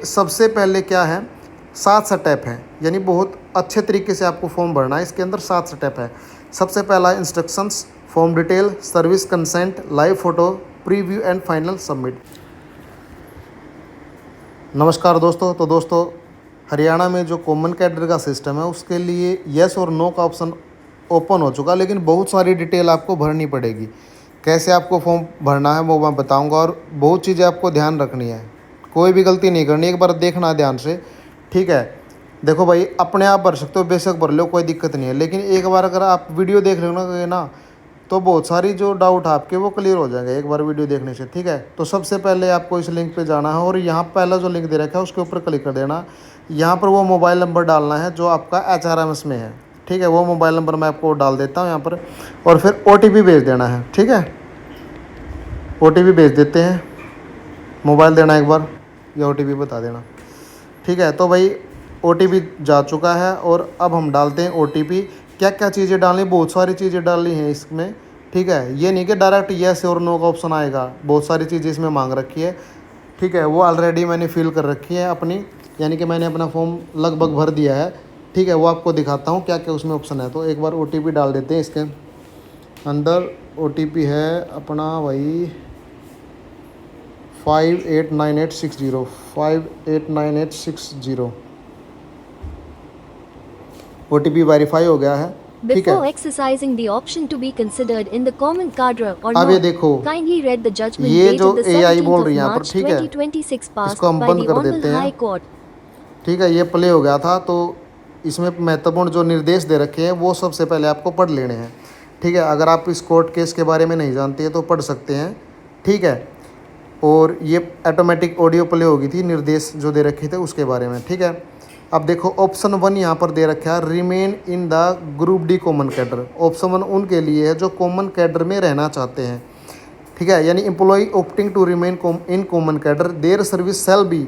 सबसे पहले क्या है, 7 स्टेप है, यानी बहुत अच्छे तरीके से आपको फॉर्म भरना है। इसके अंदर 7 स्टेप है। सबसे पहला instructions, form detail, service consent, live photo, preview and final submit. नमस्कार दोस्तों। तो दोस्तों, हरियाणा में जो कॉमन कैडर का सिस्टम है उसके लिए येस और नो का ऑप्शन ओपन हो चुका, लेकिन बहुत सारी डिटेल आपको भरनी पड़ेगी। कैसे आपको फॉर्म भरना है वो मैं बताऊंगा, और बहुत चीज़ें आपको ध्यान रखनी है, कोई भी गलती नहीं करनी। एक बार देखना ध्यान से, ठीक है। देखो भाई, अपने आप भर सकते हो, बेशक भर लो, कोई दिक्कत नहीं है, लेकिन एक बार अगर आप वीडियो देख लो ना तो बहुत सारी जो डाउट आपके वो क्लियर हो जाएंगे एक बार वीडियो देखने से, ठीक है। तो सबसे पहले आपको इस लिंक पे जाना है और यहाँ पहला जो लिंक दे रखा है उसके ऊपर क्लिक कर देना। यहाँ पर वो मोबाइल नंबर डालना है जो आपका HRMS में है, ठीक है। वो मोबाइल नंबर मैं आपको डाल देता हूँ यहाँ पर, और फिर OTP भेज देना है, ठीक है। OTP भेज देते हैं, मोबाइल देना एक बार, या OTP बता देना, ठीक है। तो भाई OTP जा चुका है, और अब हम डालते हैं OTP। क्या क्या चीज़ें डालनी, बहुत सारी चीज़ें डालनी हैं इसमें, ठीक है। ये नहीं कि डायरेक्ट येस और नो का ऑप्शन आएगा, बहुत सारी चीज़ें इसमें मांग रखी है, ठीक है। वो ऑलरेडी मैंने फिल कर रखी है अपनी, यानी कि मैंने अपना फॉर्म लगभग भर दिया है, ठीक है। वो आपको दिखाता हूँ क्या क्या उसमें ऑप्शन है। तो एक बार OTP डाल देते हैं इसके अंदर। OTP है अपना वही 589860, 589860। OTP वेरीफाई हो गया है, ठीक है। Before exercising the option to be considered in the common cadre or अब ये not, देखो, kindly read the judgment ये जो dated the AI 17th बोल of रही है यहाँ पर, March ठीक है, 2026 इसको passed हम by बंद the कर Honorable देते हैं, High Court। ठीक है। ये प्ले हो गया था, तो इसमें महत्वपूर्ण जो निर्देश दे रखे हैं वो सबसे पहले आपको पढ़ लेने हैं, ठीक है। अगर आप इस कोर्ट केस के बारे में नहीं जानते हैं तो पढ़ सकते हैं, ठीक है। और ये ऑटोमेटिक ऑडियो प्ले हो गई थी, निर्देश जो दे रखे थे उसके बारे में, ठीक है। अब देखो ऑप्शन 1 यहाँ पर दे रखा है, remain in the group D common cadre. Option 1 उनके लिए है जो कॉमन कैडर में रहना चाहते हैं, ठीक है। यानी employ opting to remain in common cadre, their service cell be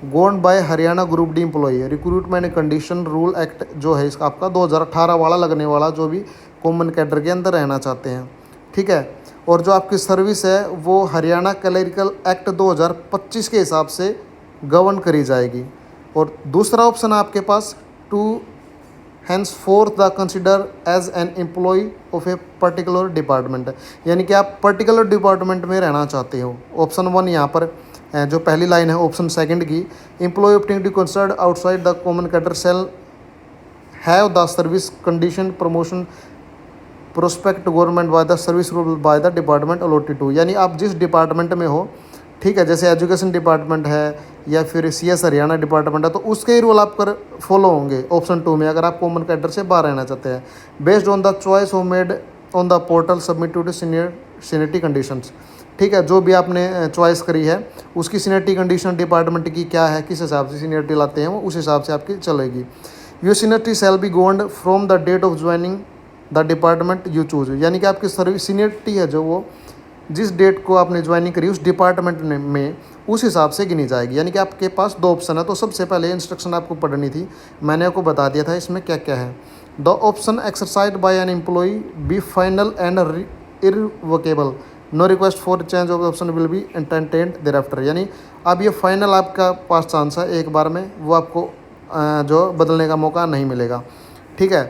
gone by Haryana group D employ. Recruitment condition rule act जो है इसका आपका 2018 वाला लगने वाला, जो भी कॉमन कैडर के अंदर रहना चाहते हैं, ठीक है। और जो आपकी सर्विस है वो हरियाणा क्लरिकल एक्ट 2025 के हिसाब से गवर्न करी जाएगी। और दूसरा ऑप्शन है आपके पास, to henceforth the consider as an employ of a particular department, यानी कि आप पर्टिकुलर डिपार्टमेंट में रहना चाहते हो। ऑप्शन 1 यहाँ पर जो पहली लाइन है ऑप्शन 2 की, employ opting to consider outside the common cadre cell have the service condition promotion prospect government by the service rule by the department allotted to. यानी आप जिस डिपार्टमेंट में हो, ठीक है, जैसे एजुकेशन डिपार्टमेंट है या फिर CS हरियाणा डिपार्टमेंट है, तो उसके ही रूल आप कर फॉलो होंगे ऑप्शन 2 में, अगर आप कॉमन कैडर से बाहर रहना चाहते हैं। बेस्ड ऑन द चॉइस हो made on the portal submit to the seniority conditions, ठीक है। जो भी आपने चॉइस करी है उसकी सीनियरिटी कंडीशन डिपार्टमेंट की क्या है, किस हिसाब से सीनियरिटी लाते हैं वो, उस हिसाब से आपकी चलेगी। Your seniority shall be gone from the date of joining the department you choose, यानी कि आपकी सर्विस सीनियरिटी है जो वो जिस डेट को आपने ज्वाइनिंग करी उस डिपार्टमेंट में उस हिसाब से गिनी जाएगी। यानी कि आपके पास 2 ऑप्शन है। तो सबसे पहले इंस्ट्रक्शन आपको पढ़नी थी, मैंने आपको बता दिया था इसमें क्या क्या है। The option exercise by an employee be final and irrevocable, no request for change of option will be entertained thereafter, यानी अब ये फाइनल आपका पास चांस है एक बार में, वो आपको जो बदलने का मौका नहीं मिलेगा, ठीक है।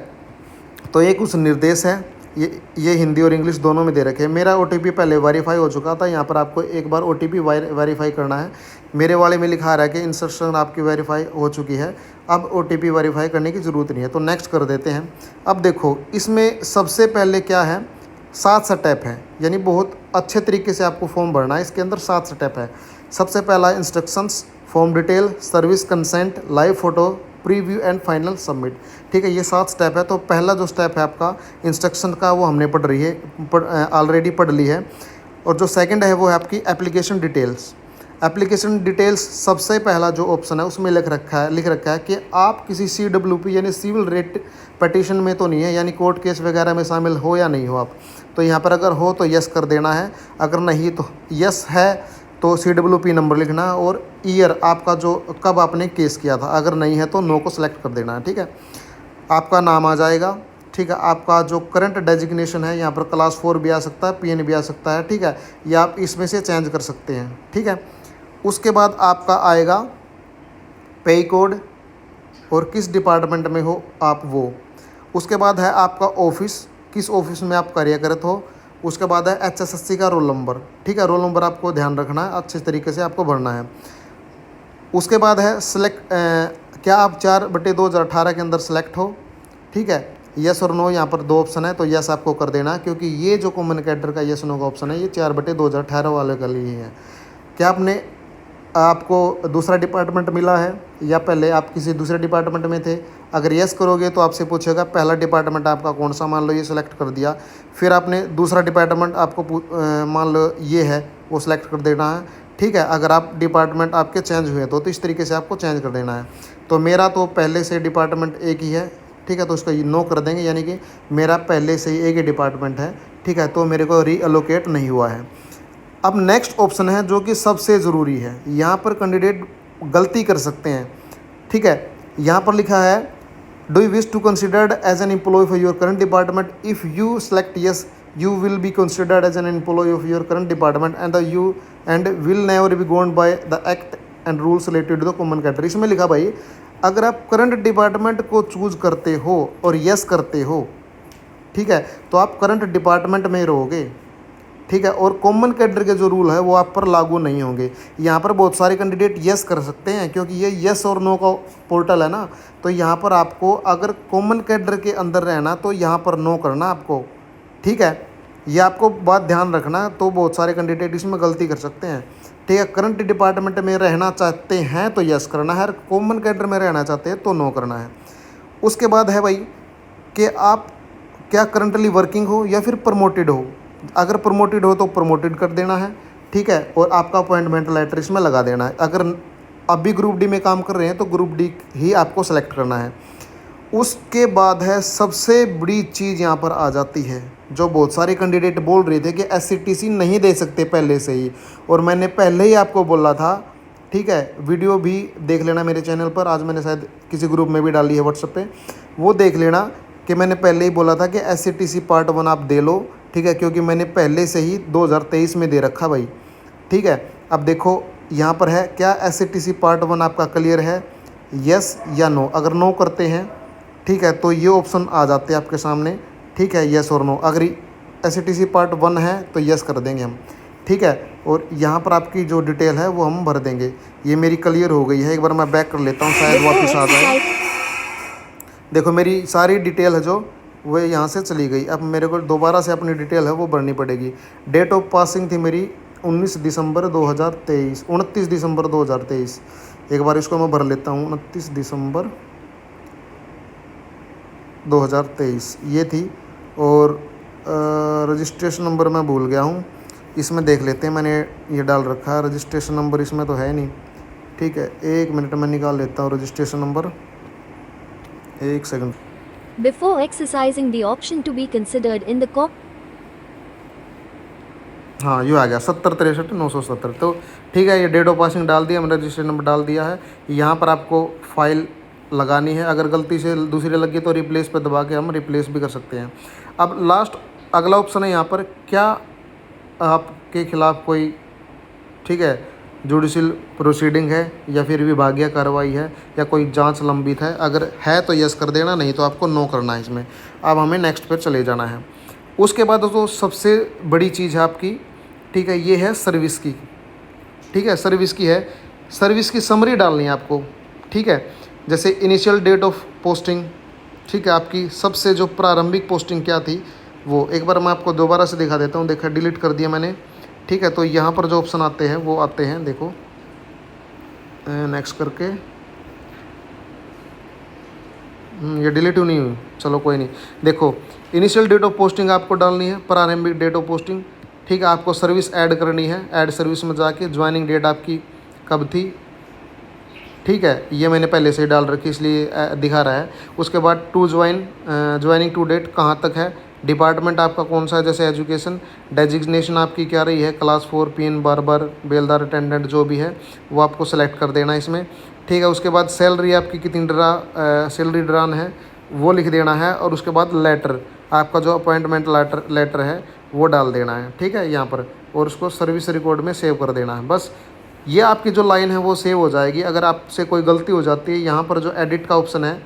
तो एक उस निर्देश है, ये हिंदी और इंग्लिश दोनों में दे रखे हैं। मेरा OTP पहले वेरीफाई हो चुका था, यहाँ पर आपको एक बार OTP वेरीफाई करना है। मेरे वाले में लिखा रहा है कि इंस्ट्रक्शन आपकी वेरीफाई हो चुकी है, अब OTP वेरीफाई करने की ज़रूरत नहीं है, तो नेक्स्ट कर देते हैं। अब देखो इसमें सबसे पहले क्या है, 7 स्टेप है, यानी बहुत अच्छे तरीके से आपको फॉर्म भरना है। इसके अंदर 7 स्टेप है। सबसे पहला instructions, form detail, service consent, live photo, preview and final submit, ठीक है। ये 7 स्टेप है। तो पहला जो स्टेप है आपका इंस्ट्रक्शन का वो हमने ऑलरेडी पढ़ ली है। और जो सेकंड है वो है आपकी एप्लीकेशन डिटेल्स। एप्लीकेशन डिटेल्स सबसे पहला जो ऑप्शन है उसमें लिख रखा है कि आप किसी CWP यानी सिविल रेट पटिशन में तो नहीं है, यानी कोर्ट केस वगैरह में शामिल हो या नहीं हो आप। तो यहाँ पर अगर हो तो यस कर देना है, अगर नहीं तो यस है तो CWP नंबर लिखना है, और ईयर आपका जो कब आपने केस किया था, अगर नहीं है तो नो को सिलेक्ट कर देना है, ठीक है। आपका नाम आ जाएगा, ठीक है। आपका जो करंट डेजिग्नेशन है यहाँ पर क्लास 4 भी आ सकता है, PN भी आ सकता है, ठीक है। या आप इसमें से चेंज कर सकते हैं, ठीक है। उसके बाद आपका आएगा पे कोड और किस डिपार्टमेंट में हो आप वो। उसके बाद है आपका ऑफिस, किस ऑफिस में आप कार्यरत हो। उसके बाद है HSSC का रोल नंबर, ठीक है, रोल नंबर आपको ध्यान रखना है, अच्छे तरीके से आपको भरना है। उसके बाद है क्या आप 4/2018 के अंदर सेलेक्ट हो, ठीक है, यस और नो। यहाँ पर दो ऑप्शन है तो यस आपको कर देना है, क्योंकि ये जो कॉमन कैडर का यस नो का ऑप्शन है ये 4/2018 वाले के लिए है। क्या आपको दूसरा डिपार्टमेंट मिला है या पहले आप किसी दूसरे डिपार्टमेंट में थे। अगर यस करोगे तो आपसे पूछेगा पहला डिपार्टमेंट आपका कौन सा, मान लो ये सिलेक्ट कर दिया, फिर आपने दूसरा डिपार्टमेंट आपको मान लो ये है वो सिलेक्ट कर देना है, ठीक है। अगर आप डिपार्टमेंट आपके चेंज हुए तो इस तरीके से आपको चेंज कर देना है। तो मेरा तो पहले से डिपार्टमेंट एक ही है, ठीक है, तो उसका नो कर देंगे, यानी कि मेरा पहले से ही एक ही डिपार्टमेंट है, ठीक है, तो मेरे को रीअलोकेट नहीं हुआ है। अब नेक्स्ट ऑप्शन है जो कि सबसे ज़रूरी है, यहाँ पर कैंडिडेट गलती कर सकते हैं, ठीक है। यहाँ पर लिखा है do you wish to considered as an employ for your current department, if you select yes you will be considered as an employ of your current department and will never be gone by the act and rules related to the common category. इसमें लिखा भाई अगर आप current department को choose करते हो और yes करते हो, ठीक है, तो आप करंट डिपार्टमेंट में ही रहोगे, ठीक है, और कॉमन कैडर के जो रूल है वो आप पर लागू नहीं होंगे। यहाँ पर बहुत सारे कैंडिडेट यस कर सकते हैं क्योंकि ये यस और नो का पोर्टल है ना, तो यहाँ पर आपको अगर कॉमन कैडर के अंदर रहना तो यहाँ पर नो करना आपको, ठीक है, ये आपको बात ध्यान रखना। तो बहुत सारे कैंडिडेट इसमें गलती कर सकते हैं, ठीक है। करंट डिपार्टमेंट में रहना चाहते हैं तो यस करना है, कॉमन कैडर में रहना चाहते हैं तो नो करना है। उसके बाद है भाई कि आप क्या करंटली वर्किंग हो या फिर प्रमोटेड हो। अगर प्रमोटेड हो तो प्रमोटेड कर देना है, ठीक है, और आपका अपॉइंटमेंट लेटर इसमें लगा देना है। अगर अभी ग्रुप डी में काम कर रहे हैं तो ग्रुप डी ही आपको सेलेक्ट करना है। उसके बाद है सबसे बड़ी चीज़ यहाँ पर आ जाती है, जो बहुत सारे कैंडिडेट बोल रहे थे कि SCTC नहीं दे सकते पहले से ही, और मैंने पहले ही आपको बोला था, ठीक है, वीडियो भी देख लेना मेरे चैनल पर, आज मैंने शायद किसी ग्रुप में भी डाली है व्हाट्सएप पे, वो देख लेना कि मैंने पहले ही बोला था कि SCTC पार्ट 1 आप दे लो, ठीक है, क्योंकि मैंने पहले से ही 2023 में दे रखा भाई, ठीक है। अब देखो यहाँ पर है क्या SCTC पार्ट 1 आपका क्लियर है, यस या नो। अगर नो करते हैं, ठीक है, तो ये ऑप्शन आ जाते हैं आपके सामने, ठीक है, यस और नो। अगर SCTC पार्ट 1 है तो यस कर देंगे हम, ठीक है, और यहाँ पर आपकी जो डिटेल है वो हम भर देंगे। ये मेरी क्लियर हो गई है, एक बार मैं बैक कर लेता हूँ शायद वापस आ जाए। देखो मेरी सारी डिटेल है जो वो यहाँ से चली गई, अब मेरे को दोबारा से अपनी डिटेल है वो भरनी पड़ेगी। डेट ऑफ पासिंग थी मेरी 29 दिसंबर 2023, 29 दिसंबर 2023। एक बार इसको मैं भर लेता हूँ, 29 दिसंबर 2023 ये थी। और रजिस्ट्रेशन नंबर मैं भूल गया हूँ, इसमें देख लेते हैं, मैंने ये डाल रखा है रजिस्ट्रेशन नंबर, इसमें तो है नहीं, ठीक है, 1 मिनट में निकाल लेता हूँ registration number, 1 second. Before exercising the option to be considered in the हाँ ये आ गया 7063-970, तो ठीक है, ये डेट ऑफ पासिंग डाल दिया, मैंने रजिस्ट्रेशन नंबर डाल दिया है। यहाँ पर आपको फाइल लगानी है, अगर गलती से दूसरी लगी तो रिप्लेस पे दबा के हम रिप्लेस भी कर सकते हैं। अब लास्ट अगला ऑप्शन है यहाँ पर, क्या आपके खिलाफ़ कोई, ठीक है, जुडिशियल प्रोसीडिंग है या फिर विभागीय कार्रवाई है या कोई जांच लंबित है। अगर है तो यस कर देना, नहीं तो आपको नो करना है इसमें। अब हमें नेक्स्ट पे चले जाना है। उसके बाद तो सबसे बड़ी चीज़ है आपकी, ठीक है, ये है सर्विस की, ठीक है, सर्विस की है, सर्विस की समरी डालनी है आपको, ठीक है। जैसे इनिशियल डेट ऑफ पोस्टिंग, ठीक है, आपकी सबसे जो प्रारंभिक पोस्टिंग क्या थी वो, एक बार मैं आपको दोबारा से दिखा देता हूँ। देखा, डिलीट कर दिया मैंने, ठीक है। तो यहाँ पर जो ऑप्शन आते हैं वो आते हैं, देखो नेक्स्ट करके, ये डिलीट नहीं हुई, चलो कोई नहीं। देखो इनिशियल डेट ऑफ पोस्टिंग आपको डालनी है, प्रारंभिक डेट ऑफ पोस्टिंग, ठीक है। आपको सर्विस ऐड करनी है, ऐड सर्विस में जाके ज्वाइनिंग डेट आपकी कब थी, ठीक है, ये मैंने पहले से ही डाल रखी इसलिए दिखा रहा है। उसके बाद टू ज्वाइनिंग टू डेट कहाँ तक है, डिपार्टमेंट आपका कौन सा है, जैसे एजुकेशन, डेजिग्नेशन आपकी क्या रही है, क्लास 4 PN बार्बर बेलदार अटेंडेंट जो भी है वो आपको सेलेक्ट कर देना इसमें, ठीक है। उसके बाद सैलरी आपकी कितनी सैलरी ड्रान है वो लिख देना है, और उसके बाद लेटर आपका जो अपॉइंटमेंट लेटर है वो डाल देना है, ठीक है, यहाँ पर, और उसको सर्विस रिकॉर्ड में सेव कर देना है। बस ये आपकी जो लाइन है वो सेव हो जाएगी। अगर आपसे कोई गलती हो जाती है, यहाँ पर जो एडिट का ऑप्शन है,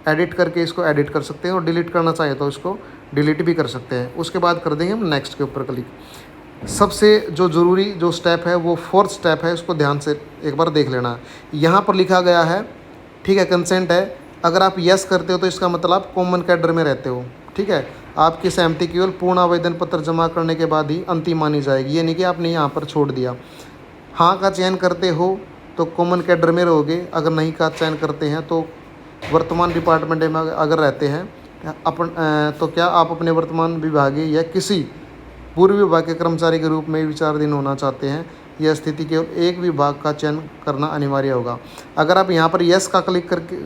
एडिट करके इसको एडिट कर सकते हैं और डिलीट करना चाहें तो इसको डिलीट भी कर सकते हैं। उसके बाद कर देंगे हम नेक्स्ट के ऊपर क्लिक। सबसे जो ज़रूरी जो स्टेप है वो फोर्थ स्टेप है, उसको ध्यान से एक बार देख लेना। यहाँ पर लिखा गया है, ठीक है, कंसेंट है। अगर आप यस करते हो तो इसका मतलब आप कॉमन कैडर में रहते हो, ठीक है। आपकी सहमति केवल पूर्ण आवेदन पत्र जमा करने के बाद ही अंतिम मानी जाएगी, यानी कि आपने यहाँ पर छोड़ दिया। हाँ का चयन करते हो तो कॉमन कैडर में रहोगे, अगर नहीं का चयन करते हैं तो वर्तमान डिपार्टमेंट में अगर रहते हैं तो क्या आप अपने वर्तमान विभागीय या किसी पूर्व विभाग के कर्मचारी के रूप में विचाराधीन होना चाहते हैं, यह स्थिति केवल एक विभाग का चयन करना अनिवार्य होगा। अगर आप यहाँ पर यस का क्लिक करके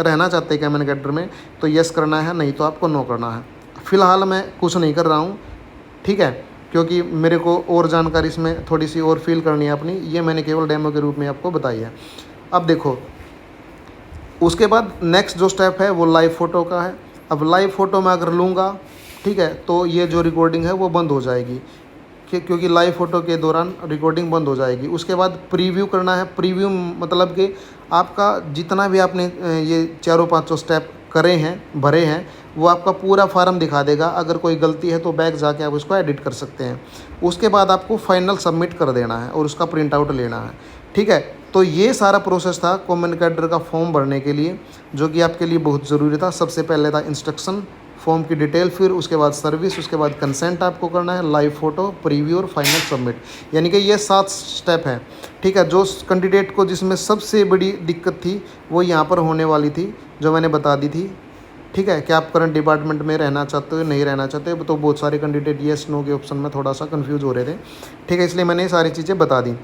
रहना चाहते हैं कॉमन कैडर में तो यस करना है, नहीं तो आपको नो करना है। फ़िलहाल मैं कुछ नहीं कर रहा हूँ, ठीक है, क्योंकि मेरे को और जानकारी इसमें थोड़ी सी और फील करनी है अपनी, ये मैंने केवल डेमो के रूप में आपको बताई है। अब देखो उसके बाद नेक्स्ट जो स्टेप है वो लाइव फ़ोटो का है। अब लाइव फ़ोटो मैं अगर लूँगा, ठीक है, तो ये जो रिकॉर्डिंग है वो बंद हो जाएगी, क्योंकि लाइव फ़ोटो के दौरान रिकॉर्डिंग बंद हो जाएगी। उसके बाद प्रीव्यू करना है। प्रीव्यू मतलब कि आपका जितना भी आपने ये चारों पाँचों स्टेप करे हैं, भरे हैं, वो आपका पूरा फार्म दिखा देगा। अगर कोई गलती है तो बैक जाके आप उसको एडिट कर सकते हैं। उसके बाद आपको फाइनल सबमिट कर देना है और उसका प्रिंट आउट लेना है, ठीक है। तो ये सारा प्रोसेस था कॉमन कैडर का फॉर्म भरने के लिए, जो कि आपके लिए बहुत ज़रूरी था। सबसे पहले था इंस्ट्रक्शन, फॉर्म की डिटेल, फिर उसके बाद सर्विस, उसके बाद कंसेंट आपको करना है, लाइव फ़ोटो, प्रीव्यू और फाइनल सबमिट, यानी कि ये 7 स्टेप हैं, ठीक है। जो कैंडिडेट को जिसमें सबसे बड़ी दिक्कत थी वो यहाँ पर होने वाली थी, जो मैंने बता दी थी, ठीक है, कि आप करंट डिपार्टमेंट में रहना चाहते हो नहीं रहना चाहते हो। तो बहुत सारे कैंडिडेट येस नो के ऑप्शन में थोड़ा सा कंफ्यूज हो रहे थे, ठीक है, इसलिए मैंने ये सारी चीज़ें बता दी।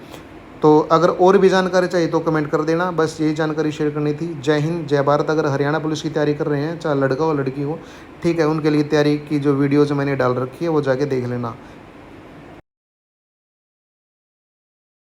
तो अगर और भी जानकारी चाहिए तो कमेंट कर देना। बस यही जानकारी शेयर करनी थी। जय हिंद, जय भारत। अगर हरियाणा पुलिस की तैयारी कर रहे हैं, चाहे लड़का हो लड़की हो, ठीक है, उनके लिए तैयारी की जो वीडियोज़ मैंने डाल रखी है वो जाके देख लेना।